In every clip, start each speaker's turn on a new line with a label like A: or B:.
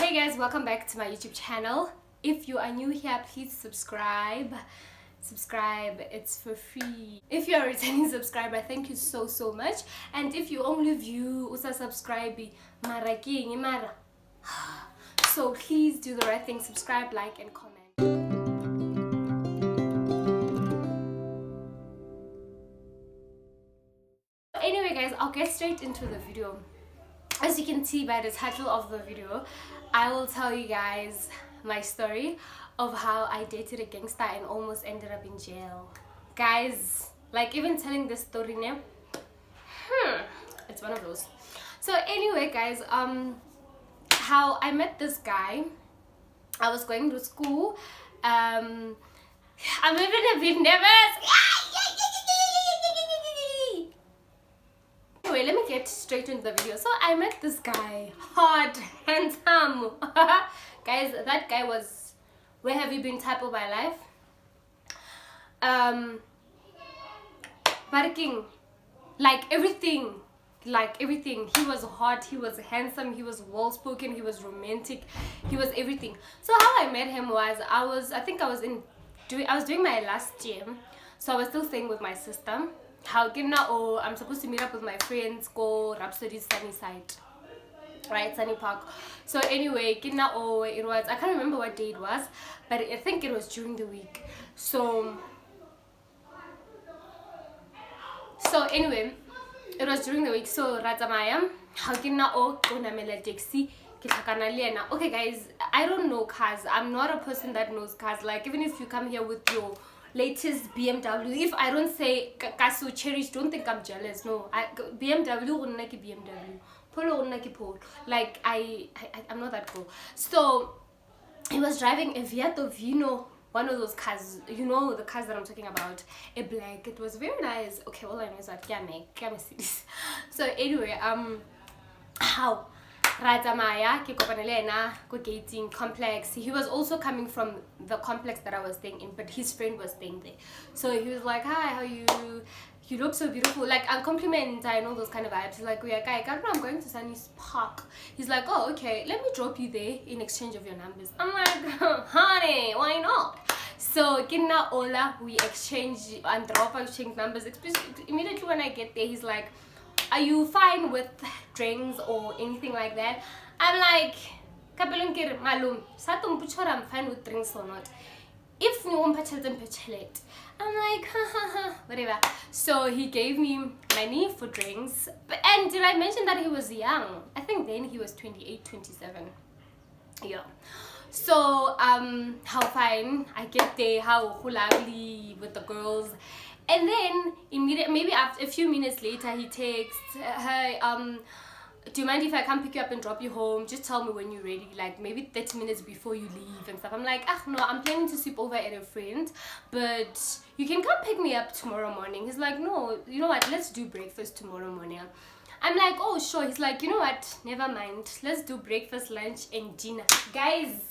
A: Hey guys, welcome back to my YouTube channel. If you are new here, please subscribe. It's for free. If you're a returning subscriber, thank you so much. And if you only view usa subscribe mara so please do the right thing, subscribe, like and comment. Anyway guys, I'll get straight into the video. As you can see by the title of the video, I will tell you guys my story of how I dated a gangster and almost ended up in jail. Guys, like even telling this story now, it's one of those. So anyway guys, how I met this guy, I was going to school. I'm even a bit nervous. Anyway, let me get straight into the video. So I met this guy, hot, handsome. Guys, that guy was, where have you been type of my life. Barking, like everything. He was hot, he was handsome, he was well spoken, he was romantic, he was everything. So how I met him was, I was doing my last year, so I was still staying with my sister. I'm supposed to meet up with my friends, go Rhapsody's Sunny Side, right, Sunny Park. So anyway, it was, I can't remember what day it was, but I think it was during the week. So anyway, it was during the week. So Ratamaya, okay guys, I don't know cars. I'm not a person that knows cars. Like even if you come here with your latest BMW, if I don't say Kasu Cherish, don't think I'm jealous. No, BMW Polo Polo. Like I'm not that cool. So he was driving a Viato Vino, one of those cars, you know the cars that I'm talking about, a black. It was very nice. Okay, all I know is that so anyway, how Ratamaya go gating complex. He was also coming from the complex that I was staying in, but his friend was staying there. So he was like, hi, how are you? You look so beautiful. Like I'll compliment, I know those kind of vibes. He's like, we are guy, I'm going to Sunny's Park. He's like, oh okay, let me drop you there in exchange of your numbers. I'm like, honey, why not? So Kina Ola, we exchange and exchange numbers. Immediately when I get there, he's like, are you fine with drinks or anything like that? I'm like, malum, I'm fine with drinks or not. If you want to I'm like, whatever. So he gave me money for drinks. And did I mention that he was young? I think then he was 28, 27. Yeah. So how fine I get there, how lovely with the girls. And then immediately, maybe after a few minutes later, he texts, hey, do you mind if I come pick you up and drop you home? Just tell me when you're ready, like maybe 30 minutes before you leave and stuff. I'm like, no, I'm planning to sleep over at a friend, but you can come pick me up tomorrow morning. He's like, no, you know what, let's do breakfast tomorrow morning. I'm like, oh sure. He's like, you know what, never mind, let's do breakfast, lunch and dinner. Guys,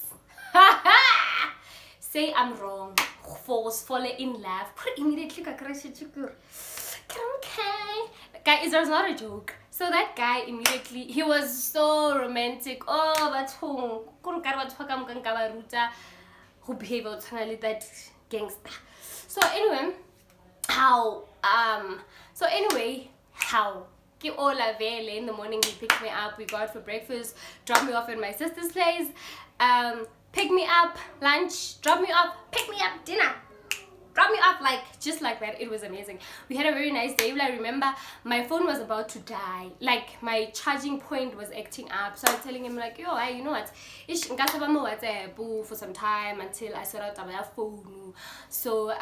A: say I'm wrong, fall in love immediately. Guys, there's not a joke. So that guy immediately, he was so romantic. Oh, but who behave like that gangster. So anyway, how in the morning he picked me up, we go out for breakfast, dropped me off at my sister's place, pick me up, lunch, drop me off, pick me up, dinner, drop me off, like just like that. It was amazing. We had a very nice day. I remember my phone was about to die, like my charging point was acting up. So I was telling him like, yo, you know what, for some time until I sort out my phone. So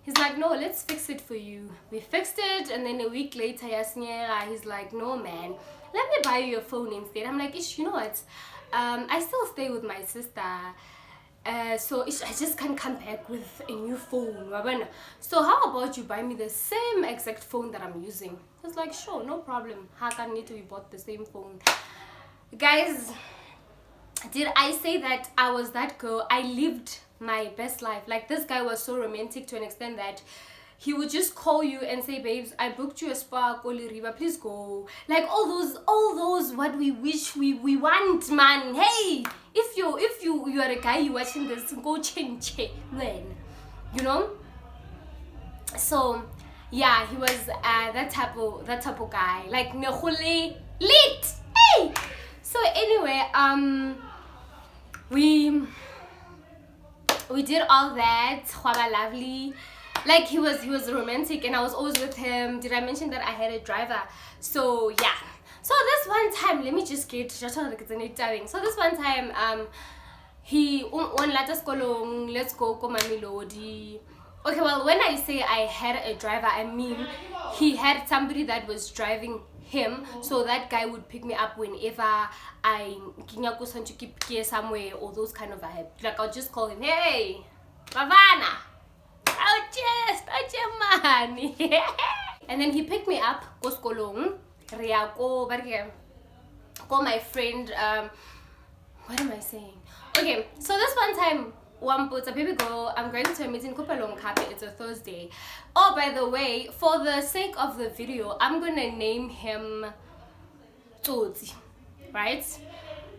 A: he's like, no, let's fix it for you. We fixed it, and then a week later he's like, no man, let me buy you a phone instead. I'm like, you know what, I still stay with my sister, so I just can't come back with a new phone. So how about you buy me the same exact phone that I'm using? I was like, sure, no problem. How can need to be bought the same phone? Guys, did I say that I was that girl? I lived my best life. Like this guy was so romantic to an extent that he would just call you and say, babes, I booked you a spa, Riva, please go. Like all those what we wish we want, man. Hey, if you are a guy you watching this, go change when, you know. So yeah, he was that type of guy, like nehole lit. Hey, so anyway, we did all that. Khwaba lovely. Like he was romantic, and I was always with him. Did I mention that I had a driver? So yeah. So this one time, let me just get so this one time, he on let's go Mamelodi. Okay, well, when I say I had a driver, I mean he had somebody that was driving him, so that guy would pick me up whenever I to keep here somewhere, or those kind of vibe. Like I'll just call him, hey, Bavana, money. And then he picked me up, go skolong, go my friend, what am I saying? Okay, so this one time, a baby girl, I'm going to a meeting Kopalong Cafe. It's a Thursday. Oh, by the way, for the sake of the video, I'm gonna name him Tsotsi, right?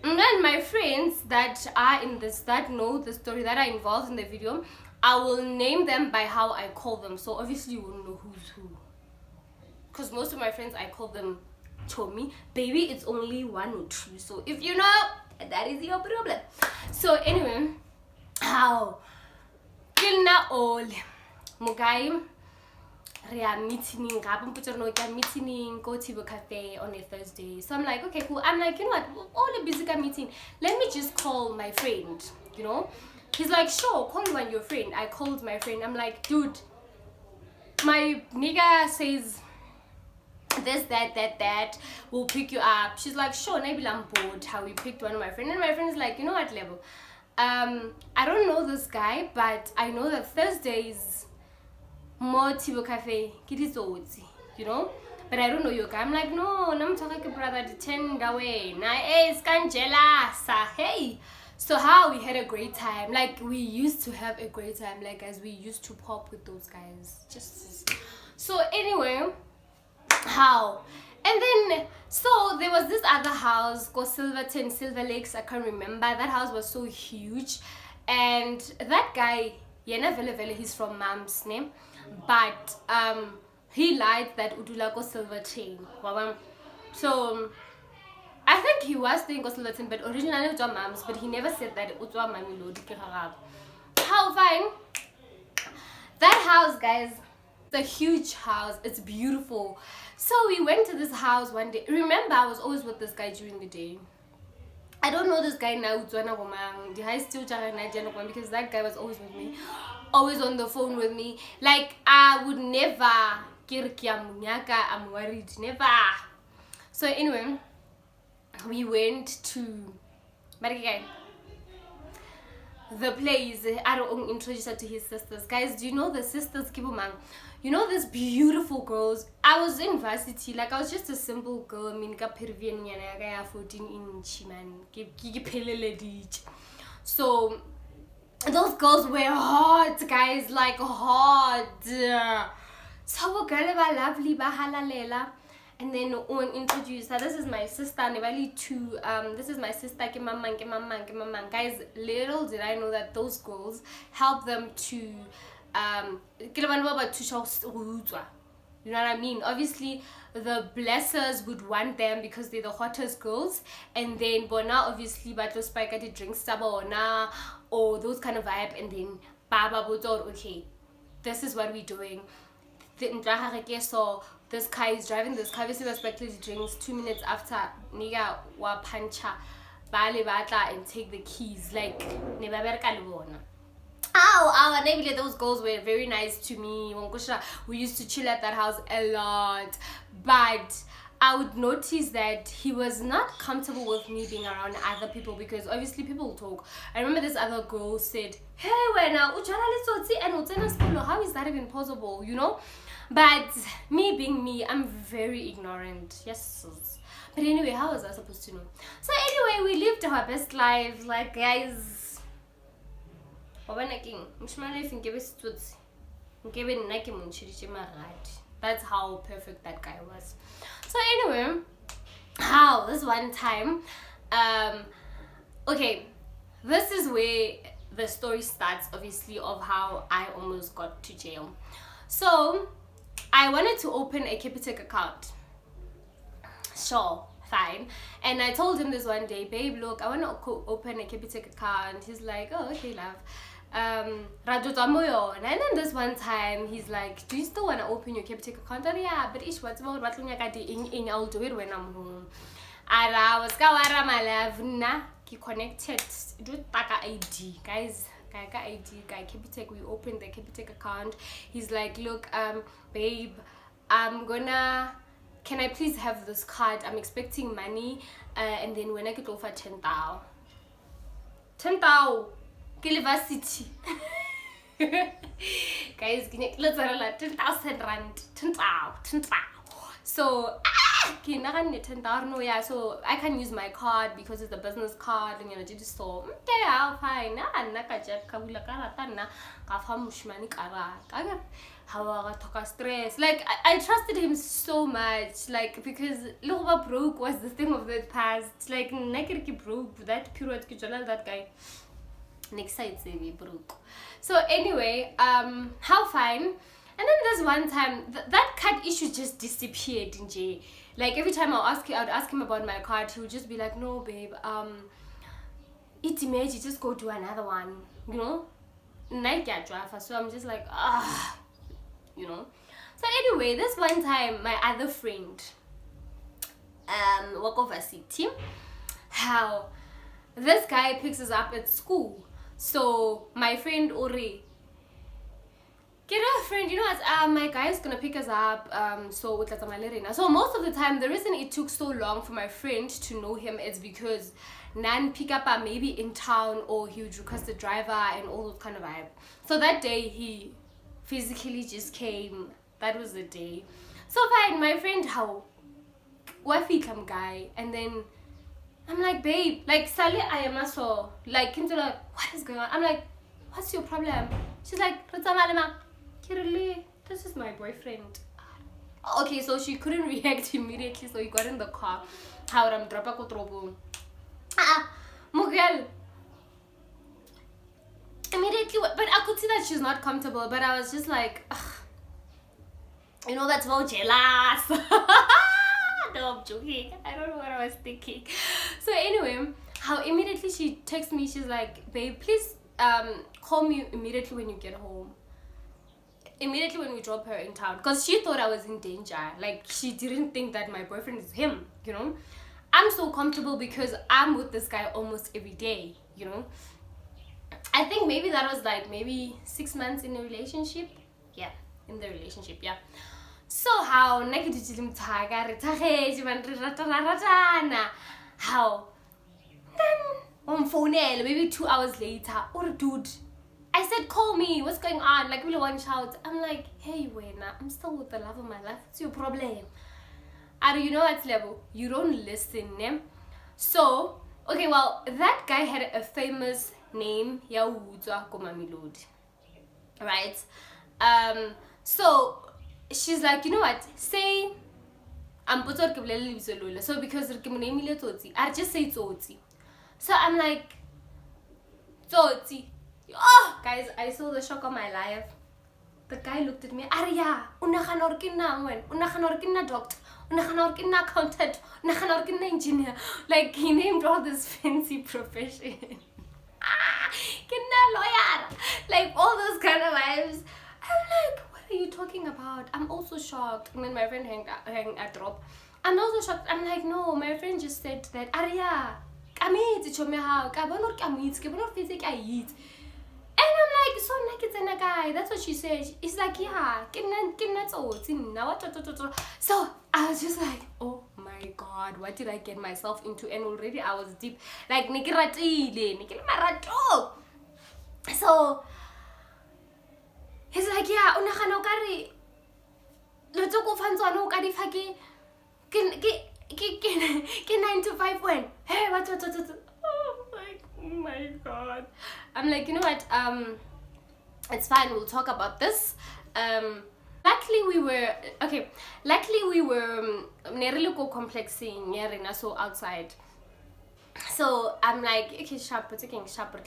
A: And then my friends that are in this, that know the story, that are involved in the video, I will name them by how I call them. So obviously you will know who's who, because most of my friends I call them Chomi. Baby, it's only 1 or 2. So if you know, that is your problem. So anyway, how till now all Mugai meeting meeting go to the cafe on a Thursday. So I'm like, okay, cool. I'm like, you know what, all the busy meeting, let me just call my friend, you know. He's like, sure, call me when you're friend. I called my friend. I'm like, dude, my nigga says this, that will pick you up. She's like, sure, maybe I'm bored how we picked one of my friends. And my friend is like, you know what, Lebo, I don't know this guy, but I know that Thursdays more Tibo Cafe, you know, but I don't know your guy. I'm like, no, I'm talking to brother, the 10 away. Nah, hey, it's hey. So how we had a great time. Like we used to have a great time, like as we used to pop with those guys. Just so anyway, how, and then so there was this other house called Silver Lakes, I can't remember. That house was so huge, and that guy, Yena Vele, he's from Mam's name, but he lied that Udula ko Silver Chain. So I think he was staying in Silverton, but originally it was Mam's, but he never said that it was Mamelodi. How fine. That house, guys, it's a huge house, it's beautiful. So we went to this house one day. Remember, I was always with this guy during the day. I don't know this guy now, because that guy was always with me, always on the phone with me. Like I would never, I'm worried, never. So anyway, we went to the place. I don't introduce her to his sisters. Guys, do you know the sisters Kibumang? You know these beautiful girls. I was in varsity, like I was just a simple girl. I mean, 14-inch man. So those girls were hot, guys, like hot. So lovely, bahalalela. And then on introduce her. This is my sister. This is my sister. Guys, little did I know that those girls help them to you know what I mean? Obviously, the blessers would want them because they're the hottest girls, and then Bona obviously but those spike at drink stabona or those kind of vibe, and then Baba would thought, okay, this is what we're doing. So this guy is driving this car, obviously respectfully drinks 2 minutes after niga wa pancha bale batla and take the keys, like our neighborhood, those girls were very nice to me. We used to chill at that house a lot, but I would notice that he was not comfortable with me being around other people, because obviously people talk. I remember this other girl said, hey, how is that even possible, you know? But me being me, I'm very ignorant. Yes. But anyway, how was I supposed to know? So anyway, we lived our best lives, like, guys. That's how perfect that guy was. So anyway, how this one time, okay, this is where the story starts, obviously, of how I almost got to jail. So I wanted to open a Capitec account. Sure, fine. And I told him this one day, babe, look, I want to open a Capitec account. He's like, oh, okay, love. And then this one time he's like, do you still want to open your Capitec account? And yeah, but ish, what's about what I'll do it when I'm home. And I was my love na connected do taka ID, guys. ID guy Capitec, we opened the Capitec account. He's like, look, babe, can I please have this card? I'm expecting money, and then when I get over 10,000 university. Guys, let's 10,000 rand, 10,000. So so I can use my card because it's a business card and you know so okay, I'll fine. Stress. Like I trusted him so much, like because Loba broke was the thing of the past. Like Nakirki broke that period that guy. Next side say broke. So anyway, how fine. And then there's one time that card issue just disappeared in J. Like every time I'd ask him about my card, he would just be like, no babe, it's image, you just go to another one, you know? So I'm just like, you know. So anyway, this one time my other friend walk over city, how this guy picks us up at school. So my friend Ori, get a friend, you know what, my guy is gonna pick us up, so with Latamalerina. So most of the time, the reason it took so long for my friend to know him is because Nan pick up maybe in town, or he would request a driver and all those kind of vibe. So that day he physically just came. That was the day. So fine, my friend how wafi come guy, and then I'm like, babe, like Sally I am so like into like what is going on? I'm like, what's your problem? She's like, Kirili, this is my boyfriend. Okay, so she couldn't react immediately, so he got in the car. How am drapa ko trobo. Mugel. Immediately, but I could see that she's not comfortable, but I was just like, ugh. You know, that's more jealous. No, I'm joking. I don't know what I was thinking. So anyway, how immediately she texts me, she's like, babe, please call me immediately when you get home. Immediately when we drop her in town, because she thought I was in danger. Like she didn't think that my boyfriend is him, you know. I'm so comfortable because I'm with this guy almost every day, you know. I think maybe that was like maybe 6 months in a relationship. Yeah, in the relationship, yeah. So how how then phone maybe 2 hours later, or dude, I said, call me, what's going on? Like, really one shout. I'm like, hey, Wena, I'm still with the love of my life. What's your problem? And you know what's level? You don't listen, eh? So, okay, well, that guy had a famous name, Yawuzwa Komamilodi. Right? So, she's like, you know what? Say, I'm putting so because I just say Tsotsi. So I'm like, Tsotsi. Oh, guys, I saw the shock of my life. The guy looked at me. Arya, unakhanorkina when, unakhanorkina doctor, unakhanorkina accountant, unakhanorkina engineer. Like he named all this fancy profession. Kina lawyer. Like all those kind of vibes. I'm like, what are you talking about? I'm also shocked. And then my friend hang a drop. I'm also shocked. I'm like, no, my friend just said that Arya, kamit chome how, kabonor kamit, kabonor physic I eat. And I'm like, so naked and a guy. That's what she said. It's like, yeah, so I was just like, oh my god, what did I get myself into? And already I was deep. Like, so he's like, yeah, unakhanokari. Lotoko fanzano kari faki. Can 9 to 5 when? Hey, what? Oh my god. I'm like, you know what, it's fine, we'll talk about this. Luckily we were Nereluko complexing so outside. So I'm like, okay, sharp, but taking sharp, but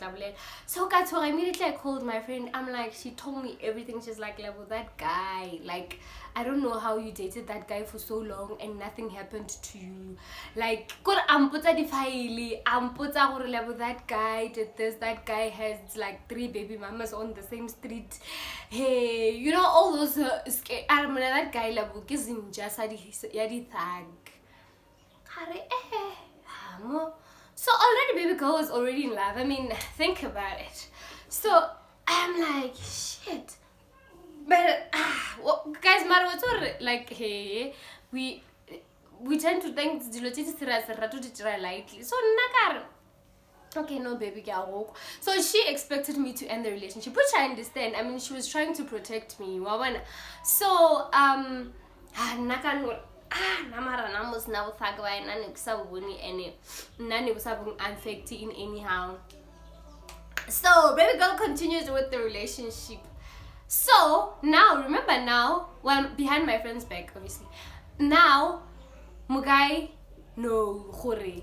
A: so immediately I called my friend. I'm like, she told me everything. She's like, level that guy. Like, I don't know how you dated that guy for so long and nothing happened to you. Like, I'm put the file. I'm put level that guy did this. That guy has like 3 baby mamas on the same street. Hey, you know all those. I remember that guy level kissing just yadi thag. So already baby girl was already in love. I mean, think about it. So I'm like, shit. But well, guys, matter what's like, hey, we tend to think lightly. So nakar. Okay, no baby girl. So she expected me to end the relationship, which I understand. I mean, she was trying to protect me. So nakar. Namara namus now thagwa and nani any nani was having infected in anyhow. So baby girl continues with the relationship. So now remember well, behind my friend's back, obviously. Now Mugai no hore.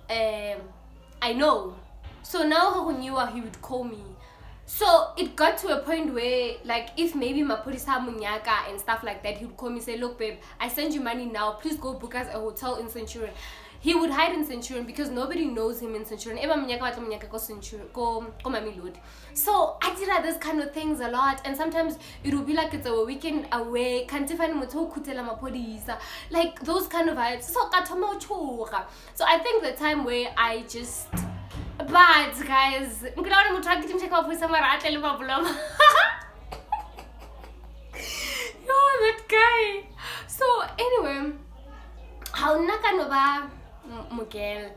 A: I know. So now who knew he would call me. So it got to a point where, like, if maybe Mapurisa Munyaka and stuff like that, he would call me and say, look babe, I send you money now, please go book us a hotel in Centurion. He would hide in Centurion because nobody knows him in Centurion. So I did this kind of things a lot, and sometimes it would be like it's a weekend away, like those kind of vibes. So I think the time where I just, but guys, yo, that guy. So anyway, how nakanova Miguel.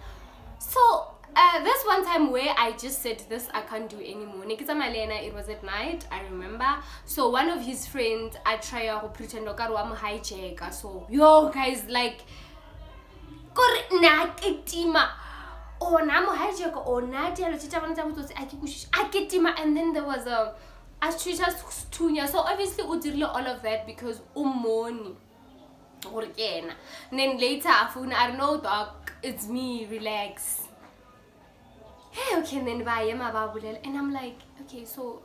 A: So this one time where I just said this I can't do anymore. It was at night, I remember. So one of his friends, I try to pretend hijacker. So yo guys, like oh namo hijacker or Nadia and then there was a tunya. So obviously all of that because umoni. And then later I don't know dog, it's me, relax. Hey, okay, and then and I'm like, okay, so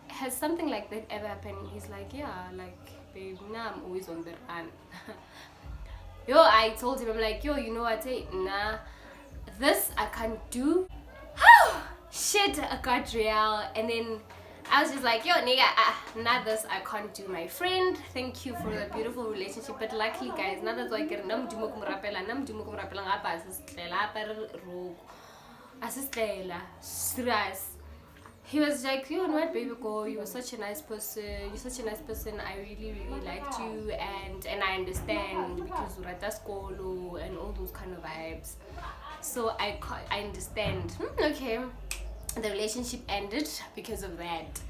A: has something like that ever happened? He's like, yeah, like babe, now I'm always on the run. Yo, I told him, I'm like, yo, you know what, nah, this I can't do. Shit, I got real. And then I was just like, yo nigga, not this I can't do, my friend. Thank you for the beautiful relationship, but luckily guys, now that's why I get he was like, you know what baby girl, you were such a nice person, I really liked you, and I understand because urata skolo and all those kind of vibes. So I understand. Okay, the relationship ended because of that.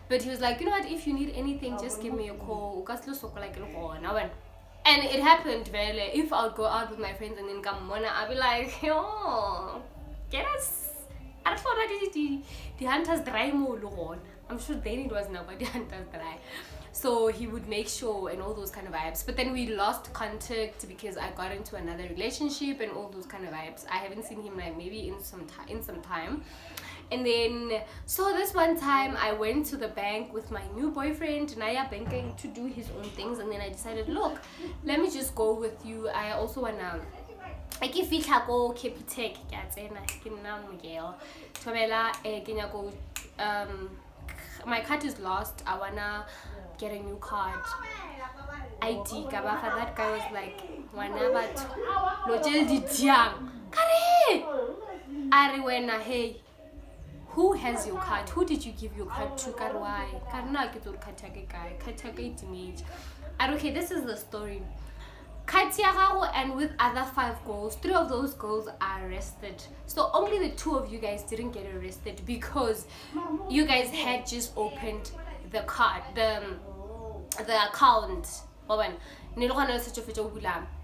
A: But he was like, you know what, if you need anything, just give me a call. And it happened very. If I'll go out with my friends and then come on, I'll be like, yo, get us. I thought the hunters dry more. I'm sure then it was now, but the hunters dry. So he would make sure and all those kind of vibes. But then we lost contact because I got into another relationship and all those kind of vibes. I haven't seen him like maybe in some time. And then so this one time I went to the bank with my new boyfriend, Naya banking, to do his own things, and then I decided, look, let me just go with you. I also wanna like if we can go Capitec, my card is lost, I wanna get a new card. ID Gabafa, that guy was like, whenever Lojel Didiang Ariwena, hey, who has your card? Who did you give your card to? Karwai. Karna kitur katake guy. Katake image. Okay, this is the story. Katiagago and with other 5 girls, 3 of those girls are arrested. So only the 2 of you guys didn't get arrested because you guys had just opened the card, the account.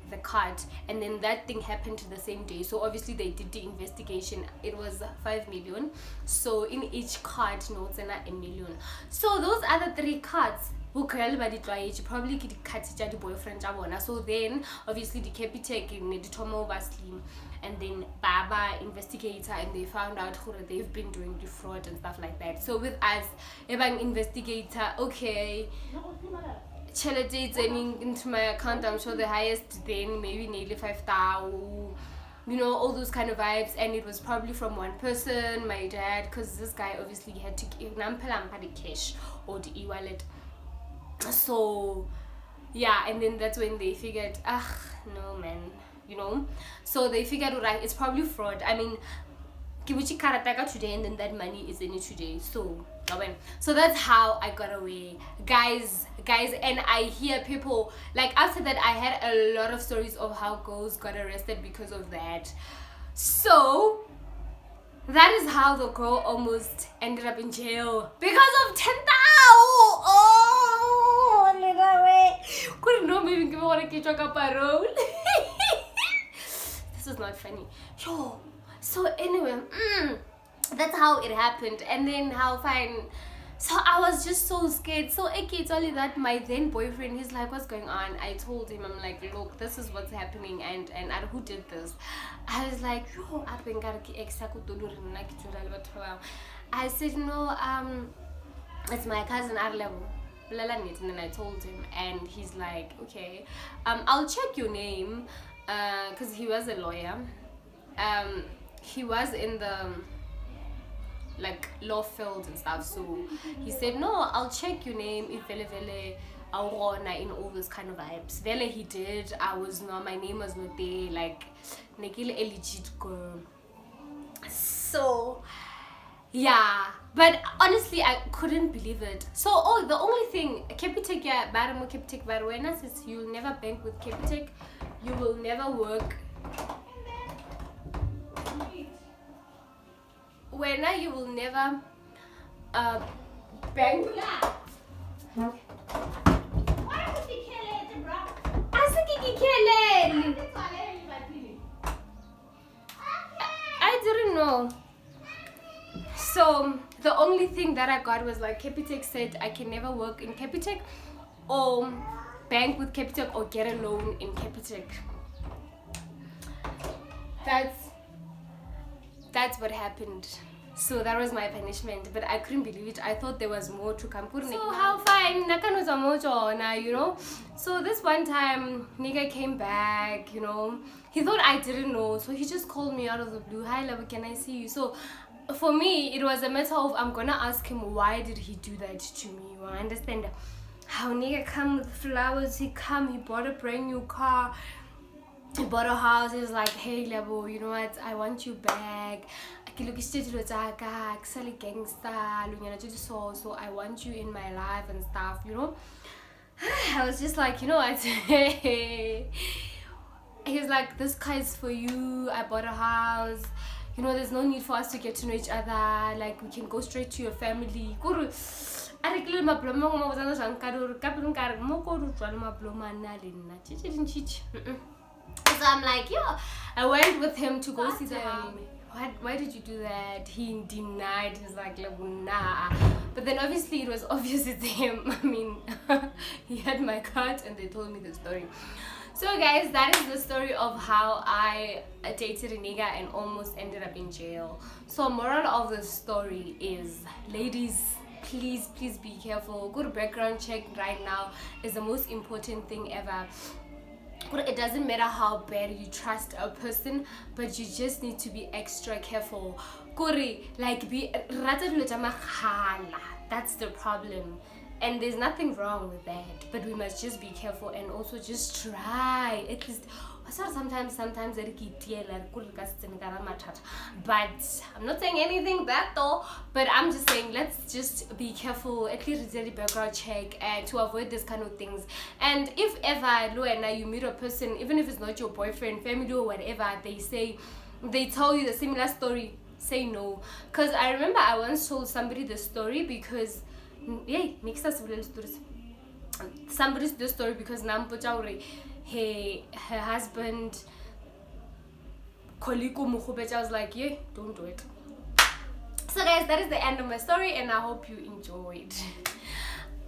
A: The card, and then that thing happened the same day. So obviously they did the investigation. It was 5 million. So in each card notes and $1 million. So those other 3 cards, who girl but it probably could cut the boyfriend. So then obviously the Capitec in the Tomo Slim, and then Baba investigator, and they found out who they've been doing the fraud and stuff like that. So with us, Ebang investigator, okay, charity into my account, I'm sure the highest then maybe nearly 5,000, you know, all those kind of vibes. And it was probably from one person, my dad, because this guy obviously had to give the cash or the e-wallet. So yeah, and then that's when they figured, no man, you know. So they figured, right, it's probably fraud. I mean, Kibuchi Karataka today, and then that money is in it today. So that's how I got away, guys. And I hear people like, after that I had a lot of stories of how girls got arrested because of that. So that is how the girl almost ended up in jail because of 10,000. Oh, little way. Couldn't know maybe give me a talk about This is not funny. Yo. So anyway, that's how it happened. And then how fine. So I was just so scared. So it's only that my then boyfriend, he's like, what's going on? I told him, I'm like, look, this is what's happening, and who did this? I was like, yo, I said, no, it's my cousin Arlevo. And then I told him, and he's like, okay, I'll check your name, because he was a lawyer. He was in the like law field and stuff, so he said, no, I'll check your name if vele in all this kind of vibes. Vele he did. My name was not there, like nekile a legit girl. So yeah, but honestly I couldn't believe it. So the only thing Capitec, yeah, baramo Capitec barwena says you'll never bank with Capitec, you will never work you will never bank. I didn't know. So the only thing that I got was like, Capitec said I can never work in Capitec or bank with Capitec or get a loan in Capitec. That's what happened. So that was my punishment, but I couldn't believe it. I thought there was more to come. So how fine, you know. So this one time, nigga came back, you know. He thought I didn't know, so he just called me out of the blue. Hi, love, can I see you? So for me, it was a matter of, I'm gonna ask him why did he do that to me. You understand? How nigga come with flowers? He bought a brand new car. He bought a house. He was like, hey Lebo, you know what, I want you back. Gangster, so I want you in my life and stuff, you know. I was just like, you know what. He's like, this car is for you, I bought a house, you know, there's no need for us to get to know each other, like we can go straight to your family. So I'm like, yeah, I went with him to go see them. Why did you do that? He denied. He's like, nah. But then obviously it was obvious it's him. I mean, he had my card and they told me the story. So guys, that is the story of how I dated a nigga and almost ended up in jail. So moral of the story is, ladies, please be careful. Good background check right now is the most important thing ever. It doesn't matter how bad you trust a person, but you just need to be extra careful. That's the problem, and there's nothing wrong with that, but we must just be careful and also just try at least. Sometimes but I'm not saying anything that though, but I'm just saying let's just be careful, at least do the background check and to avoid this kind of things. And if ever Luena, you meet a person, even if it's not your boyfriend, family or whatever, they tell you the similar story, say no. Because I remember I once told somebody the story because somebody's the story because her husband I was like, yeah, don't do it. So guys, that is the end of my story and I hope you enjoyed.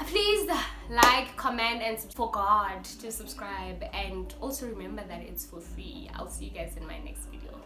A: Please like, comment, and for God to subscribe, and also remember that it's for free. I'll see you guys in my next video.